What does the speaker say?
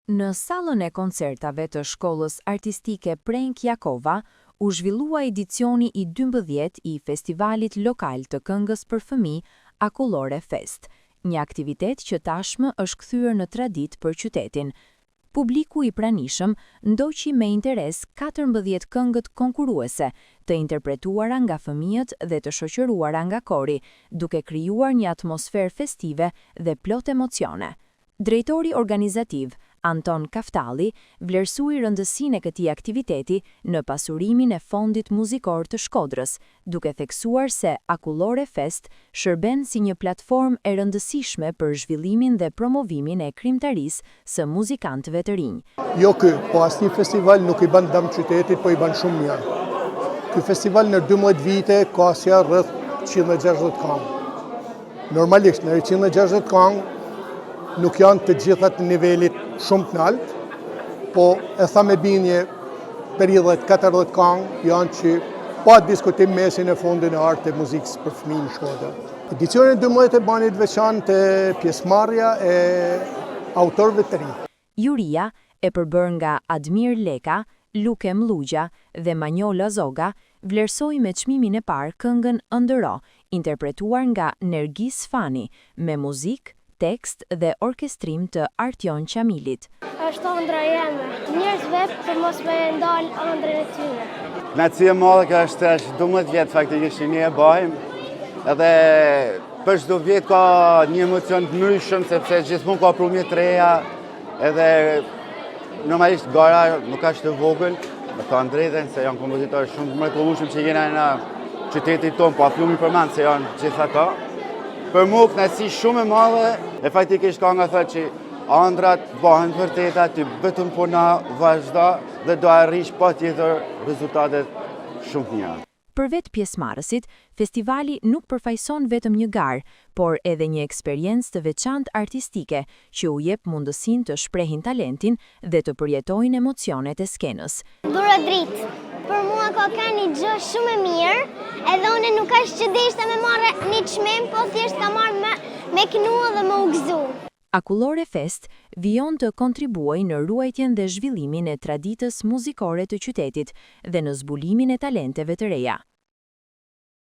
Në sallën e koncertave të shkollës artistike Prenk Jakova, u zhvillua edicioni i 12 i festivalit lokal të këngës për fëmijë Akullore Fest, një aktivitet që tashmë është kthyer në traditë për qytetin. Publiku i pranishëm ndoqi me interes 14 këngët konkurruese, të interpretuara nga fëmijët dhe të shoqëruara nga kori, duke krijuar një atmosferë festive dhe plot emocione. Drejtori organizativ, Anton Kaftalli, vlerësoi rëndësinë e këtij aktiviteti në pasurimin e fondit muzikor të Shkodrës, duke theksuar se Akullore Fest shërben si një platformë e rëndësishme për zhvillimin dhe promovimin e krijimtarisë së muzikantëve të rinj. Jo ky, po asnjë festival nuk i bën dëm qytetit, po i bën shumë mirë. Ky festival në 12 vite ka asja rreth 160 këngë. Normalisht në 160 këngë nuk janë të gjithat në nivelit shumë të nalt, po e tha me bindje për 40 këngë janë që pa diskutim mesin e fondin e artë e muzikës për fëmijë në Shkodër. Edicionin 12 e banit veçantë pjesëmarrja e autorëve të rinj. Juria e përbërë nga Admir Leka, Luke Mllugja dhe Manjola Zoga vlerësoi me çmimin e parë këngën Ëndëro, interpretuar nga Nergis Fani, me muzikë, tekst dhe orkestrim të Artjon Qamilit. Është ëndra jeme. Njerëzve për mos me ndal ëndrën e tyre. Kënaqësi e madhe ka është 12 vjet faktikisht që ne e bëjmë. Edhe për çdo vjet ka një emocion të ndryshëm sepse gjithmonë ka prumje të reja. Edhe normalisht gara nuk ka të vogël, me të drejtën se janë kompozitorë shumë të mrekullueshëm që jena në qytetin tonë, po aflumi përmend se janë gjithë ata. Për mu kënaqësi shumë e madhe, e faktikisht ka nga thënë që ëndrat bëhen të vërteta, ti vetëm puna vazhdo dhe do arrish patjetër rezultate shumë të mira. Për vetë pjesëmarrësit, festivali nuk përfaqëson vetëm një garë, por edhe një eksperiencë të veçantë artistike që u jep mundësinë të shprehin talentin dhe të përjetojnë emocionet e skenës. Dura dritë. Për mua ka qenë një gjë shumë e mirë, edhe unë nuk është që deshta me marrë një çmim, po thjesht ka marrë me kënua dhe me u gëzu. Akullore Fest vijon të kontribuojë në ruajtjen dhe zhvillimin e traditës muzikore të qytetit dhe në zbulimin e talenteve të reja.